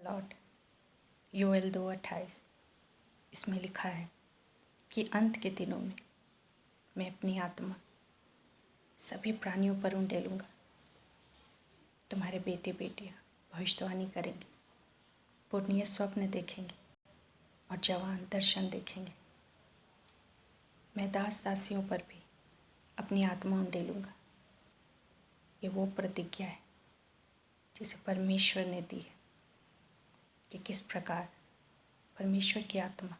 Lord Joel 2:28 इसमें लिखा है कि अंत के दिनों में मैं अपनी आत्मा सभी प्राणियों पर उंडेलूँगा। तुम्हारे बेटे बेटियाँ भविष्यवाणी करेंगे, पुण्य स्वप्न देखेंगे और जवान दर्शन देखेंगे। मैं दास दासियों पर भी अपनी आत्मा उंडेलूँगा। ये वो प्रतिज्ञा है जिसे परमेश्वर ने दी है कि किस प्रकार परमेश्वर की आत्मा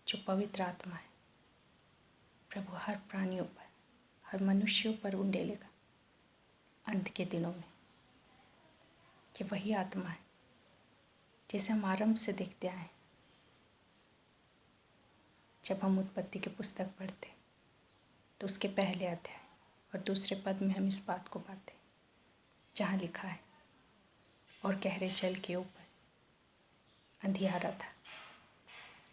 जो पवित्र आत्मा है प्रभु हर प्राणियों पर, हर मनुष्यों पर उंडेलेगा अंत के दिनों में। कि वही आत्मा है जिसे हम आरंभ से देखते आए। जब हम उत्पत्ति की पुस्तक पढ़ते तो उसके पहले अध्याय और दूसरे पद में हम इस बात को पाते जहाँ लिखा है, और गहरे जल के ऊपर अंधियारा था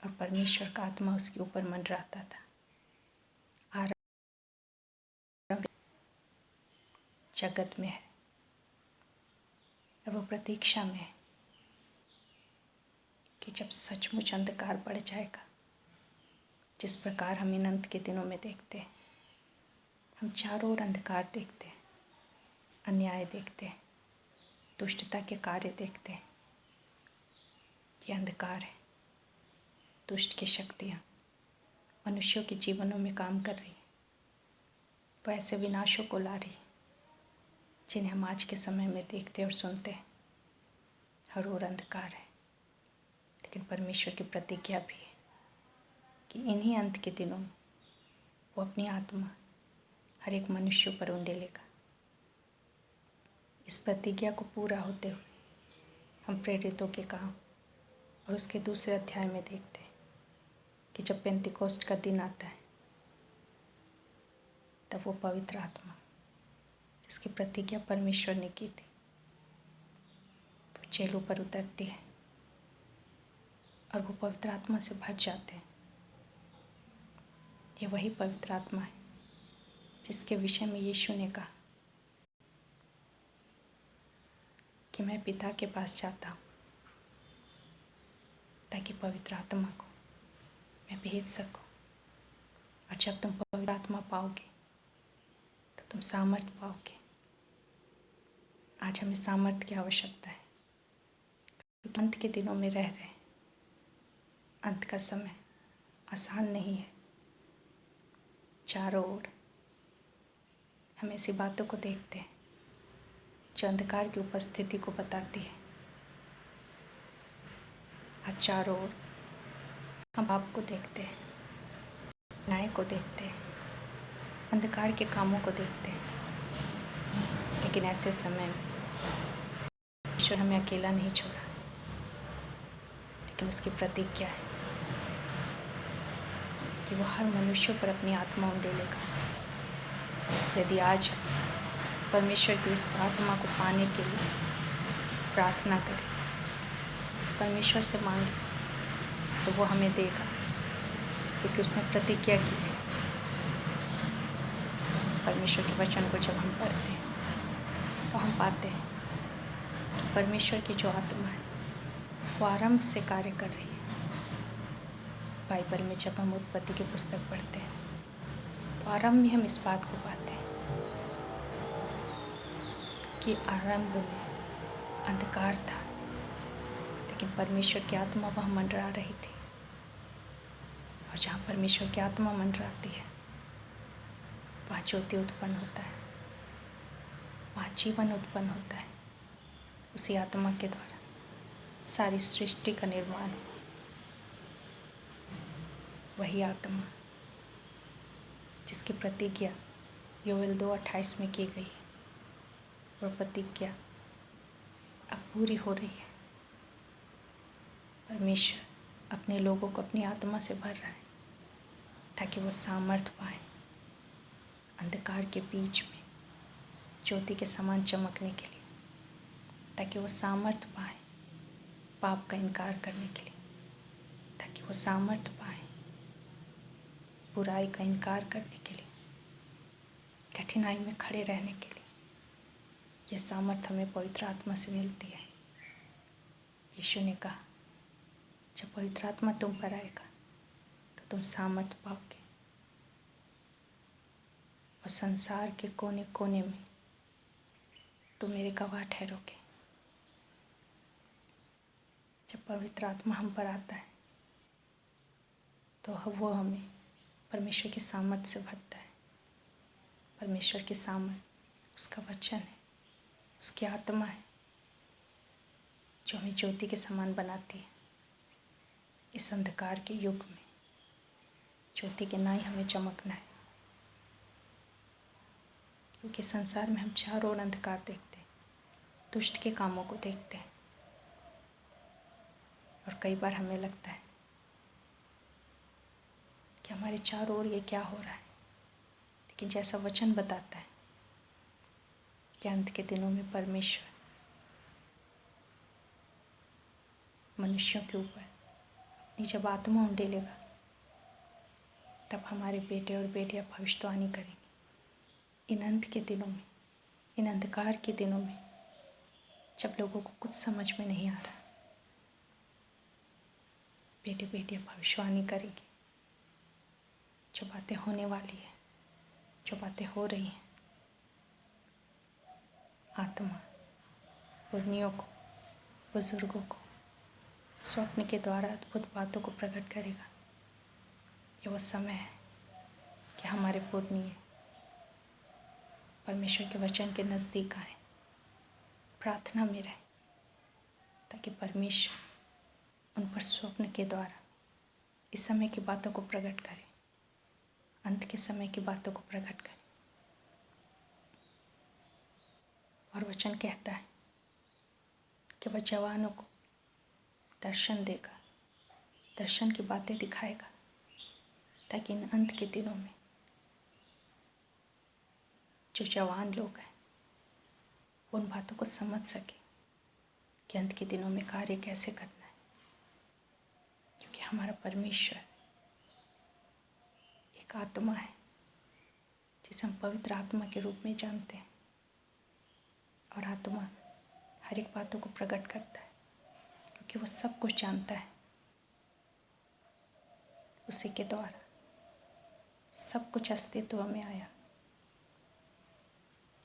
और परमेश्वर का आत्मा उसके ऊपर मंडराता था। आरंभ जगत में है और वो प्रतीक्षा में है कि जब सचमुच अंधकार बढ़ जाएगा। जिस प्रकार हम इन अंत के दिनों में देखते हैं, हम चारों ओर अंधकार देखते हैं, अन्याय देखते हैं, दुष्टता के कार्य देखते हैं। ये अंधकार है, दुष्ट की शक्तियाँ मनुष्यों के जीवनों में काम कर रही हैं। वो ऐसे विनाशों को ला रही है जिन्हें हम आज के समय में देखते और सुनते हैं। हर ओर अंधकार है, लेकिन परमेश्वर की प्रतिज्ञा भी है कि इन्हीं अंत के दिनों में वो अपनी आत्मा हर एक मनुष्य पर उंडेलेगा। इस प्रतिज्ञा को पूरा होते हुए हम प्रेरितों के काम और उसके दूसरे अध्याय में देखते हैं कि जब पेंतिकोस्ट का दिन आता है तब वो पवित्र आत्मा जिसकी प्रतिज्ञा परमेश्वर ने की थी वो चेलों पर उतरती है और वो पवित्र आत्मा से भर जाते हैं। ये वही पवित्र आत्मा है जिसके विषय में यीशु ने कहा कि मैं पिता के पास जाता हूँ ताकि पवित्र आत्मा को मैं भेज सकूँ, और जब तुम पवित्र आत्मा पाओगे तो तुम सामर्थ्य पाओगे। आज हमें सामर्थ्य की आवश्यकता है क्योंकि अंत के दिनों में रह रहे हैं। अंत का समय आसान नहीं है। चारों ओर हम ऐसी बातों को देखते हैं जो अंधकार की उपस्थिति को बताती है। आज चारों ओर हम पाप को देखते हैं, न्याय को देखते हैं, अंधकार के कामों को देखते हैं। लेकिन ऐसे समय में ईश्वर हमें अकेला नहीं छोड़ा, लेकिन उसकी प्रतिज्ञा है कि वो हर मनुष्यों पर अपनी आत्मा उंडेलेगा। यदि आज परमेश्वर की उस आत्मा को पाने के लिए प्रार्थना करें, परमेश्वर से मांगे, तो वो हमें देगा क्योंकि उसने प्रतिज्ञा की है। परमेश्वर के वचन को जब हम पढ़ते हैं तो हम पाते हैं कि परमेश्वर की जो आत्मा है वो आरंभ से कार्य कर रही है। बाइबल में जब हम उत्पत्ति की पुस्तक पढ़ते हैं तो आरंभ में हम इस बात को पाते हैं कि आरंभ में अंधकार था, लेकिन परमेश्वर की आत्मा वहाँ मंडरा रही थी। और जहाँ परमेश्वर की आत्मा मंडराती है वहाँ ज्योति उत्पन्न होता है, वहाँ जीवन उत्पन्न होता है। उसी आत्मा के द्वारा सारी सृष्टि का निर्माण हुआ। वही आत्मा जिसकी प्रतिज्ञा योएल 2:28 में की गई है, वह प्रतिज्ञा अब पूरी हो रही है। परमेश्वर अपने लोगों को अपनी आत्मा से भर रहा है ताकि वो सामर्थ्य पाए अंधकार के बीच में ज्योति के समान चमकने के लिए, ताकि वो सामर्थ्य पाए पाप का इनकार करने के लिए, ताकि वो सामर्थ्य पाए बुराई का इनकार करने के लिए, कठिनाई में खड़े रहने के लिए। ये सामर्थ्य हमें पवित्र आत्मा से मिलती है। यीशु ने कहा, जब पवित्र आत्मा तुम पर आएगा तो तुम सामर्थ पाओगे और संसार के कोने कोने में तुम मेरे गवाह ठहरोगे। जब पवित्र आत्मा हम पर आता है तो वो हमें परमेश्वर की सामर्थ से भरता है। परमेश्वर की सामर्थ उसका वचन है, उसकी आत्मा है जो हमें ज्योति के समान बनाती है। इस अंधकार के युग में ज्योति के ना ही हमें चमकना है, क्योंकि संसार में हम चारों ओर अंधकार देखते हैं, दुष्ट के कामों को देखते हैं और कई बार हमें लगता है कि हमारे चारों ओर ये क्या हो रहा है। लेकिन जैसा वचन बताता है कि अंत के दिनों में परमेश्वर मनुष्यों के ऊपर अपनी जब आत्मा उंडेलेगा तब हमारे बेटे और बेटियां भविष्यवाणी करेंगे। इन अंत के दिनों में, इन अंधकार के दिनों में जब लोगों को कुछ समझ में नहीं आ रहा, बेटे बेटियां भविष्यवाणी करेंगी। जो बातें होने वाली है, जो बातें हो रही हैं, आत्मा पुरनियों को, बुजुर्गों को स्वप्न के द्वारा अद्भुत बातों को प्रकट करेगा। ये वो समय है कि हमारे पुरनिये परमेश्वर के वचन के नज़दीक आए, प्रार्थना में रहें, ताकि परमेश्वर उन पर स्वप्न के द्वारा इस समय की बातों को प्रकट करे, अंत के समय की बातों को प्रकट करे। और वचन कहता है कि वह जवानों को दर्शन देगा, दर्शन की बातें दिखाएगा, ताकि इन अंत के दिनों में जो जवान लोग हैं उन बातों को समझ सके कि अंत के दिनों में कार्य कैसे करना है। क्योंकि हमारा परमेश्वर एक आत्मा है जिसे हम पवित्र आत्मा के रूप में जानते हैं, और आत्मा हर एक बातों को प्रकट करता है क्योंकि वो सब कुछ जानता है। उसी के द्वारा सब कुछ अस्तित्व में आया।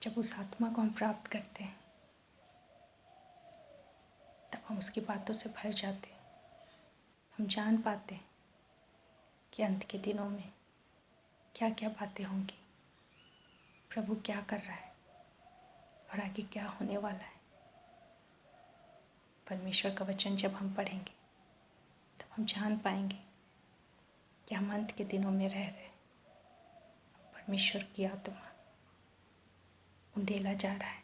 जब उस आत्मा को हम प्राप्त करते हैं तब हम उसकी बातों से भर जाते हैं। हम जान पाते हैं कि अंत के दिनों में क्या क्या बातें होंगी, प्रभु क्या कर रहा है और आगे क्या होने वाला है। परमेश्वर का वचन जब हम पढ़ेंगे तब हम जान पाएंगे कि हम अंत के दिनों में रह रहे हैं। परमेश्वर की आत्मा उंडेला जा रहा है।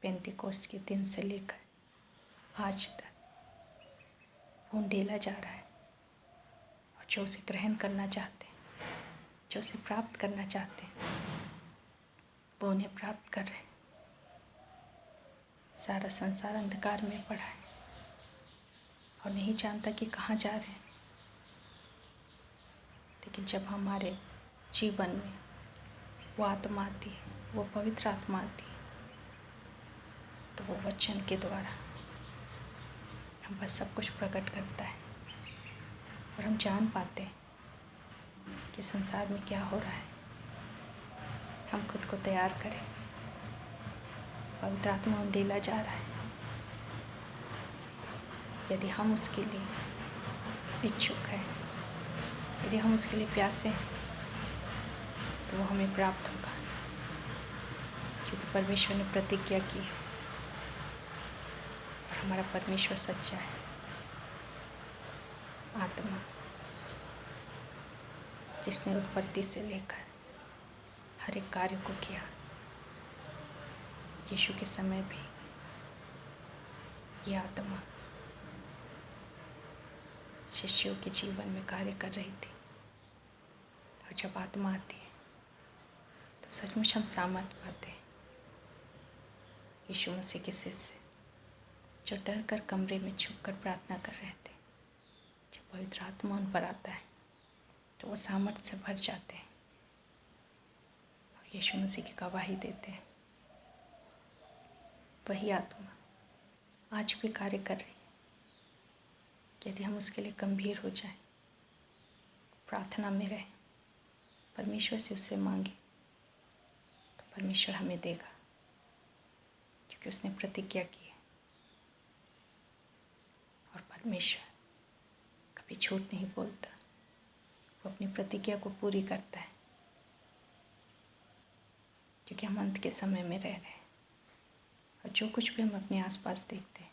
पेंतीकोस्त के दिन से लेकर आज तक उंडेला जा रहा है, और जो उसे ग्रहण करना चाहते हैं, जो उसे प्राप्त करना चाहते हैं, वो उन्हें प्राप्त कर रहे हैं। सारा संसार अंधकार में पड़ा है और नहीं जानता कि कहाँ जा रहे हैं। लेकिन जब हमारे जीवन में वो आत्मा आती है, वो पवित्र आत्मा आती है, तो वो वचन के द्वारा हम बस सब कुछ प्रकट करता है और हम जान पाते हैं कि संसार में क्या हो रहा है। हम खुद को तैयार करें। पवित्र आत्मा उंडेला जा रहा है। यदि हम उसके लिए इच्छुक हैं, यदि हम उसके लिए प्यासे हैं, तो वो हमें प्राप्त होगा, क्योंकि परमेश्वर ने प्रतिज्ञा की है और हमारा परमेश्वर सच्चा है। आत्मा जिसने उत्पत्ति से लेकर हर एक कार्य को किया, यीशु के समय भी ये आत्मा शिष्यों के जीवन में कार्य कर रही थी। और जब आत्मा आती है तो सचमुच हम सामर्थ पाते हैं। यीशु मसीह के शिष्य जो डर कर कमरे में छुप कर प्रार्थना कर रहे थे, जब पवित्र आत्मा उन पर आता है तो वो सामर्थ से भर जाते हैं और यीशु मसीह की गवाही देते हैं। वही आत्मा आज भी कार्य कर रही है। यदि हम उसके लिए गंभीर हो जाएं, प्रार्थना में रहें, परमेश्वर से उससे मांगे, तो परमेश्वर हमें देगा, क्योंकि उसने प्रतिज्ञा की है। और परमेश्वर कभी झूठ नहीं बोलता, वो अपनी प्रतिज्ञा को पूरी करता है, क्योंकि हम अंत के समय में रह रहे हैं। और जो कुछ भी हम अपने आसपास देखते हैं,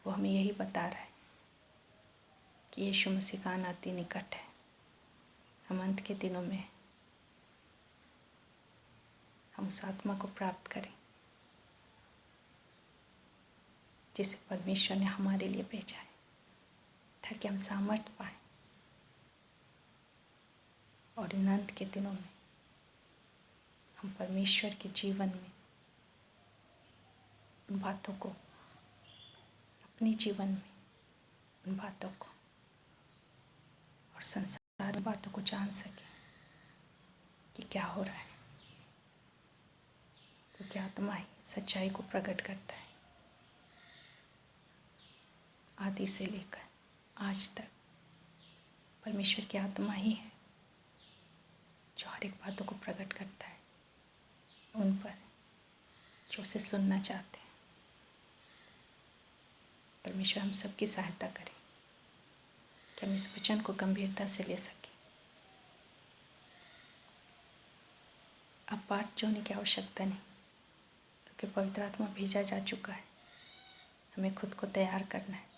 वो हमें यही बता रहा है कि यीशु मसीह का आना अति निकट है। हम अंत के दिनों में हैं। हम उस आत्मा को प्राप्त करें जिसे परमेश्वर ने हमारे लिए भेजा है, ताकि हम सामर्थ पाएं और इन अंत के दिनों में हम परमेश्वर के जीवन में उन बातों को, अपने जीवन में उन बातों को और संसार में बातों को जान सकें कि क्या हो रहा है, क्योंकि आत्मा ही सच्चाई को प्रकट करता है। आदि से लेकर आज तक परमेश्वर की आत्मा ही है जो हर एक बातों को प्रकट करता है उन पर जो उसे सुनना चाहते हैं। परमेश्वर हम सबकी सहायता करें कि हम इस वचन को गंभीरता से ले सकें। अब पाठ जोड़ने की आवश्यकता नहीं, क्योंकि पवित्र आत्मा भेजा जा चुका है। हमें खुद को तैयार करना है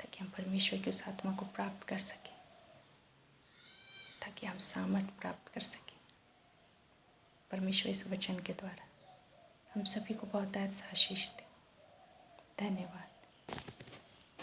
ताकि हम परमेश्वर की उस आत्मा को प्राप्त कर सकें, ताकि हम सामर्थ प्राप्त कर सकें। परमेश्वर इस वचन के द्वारा हम सभी को बहुत आशीष दे। धन्यवाद।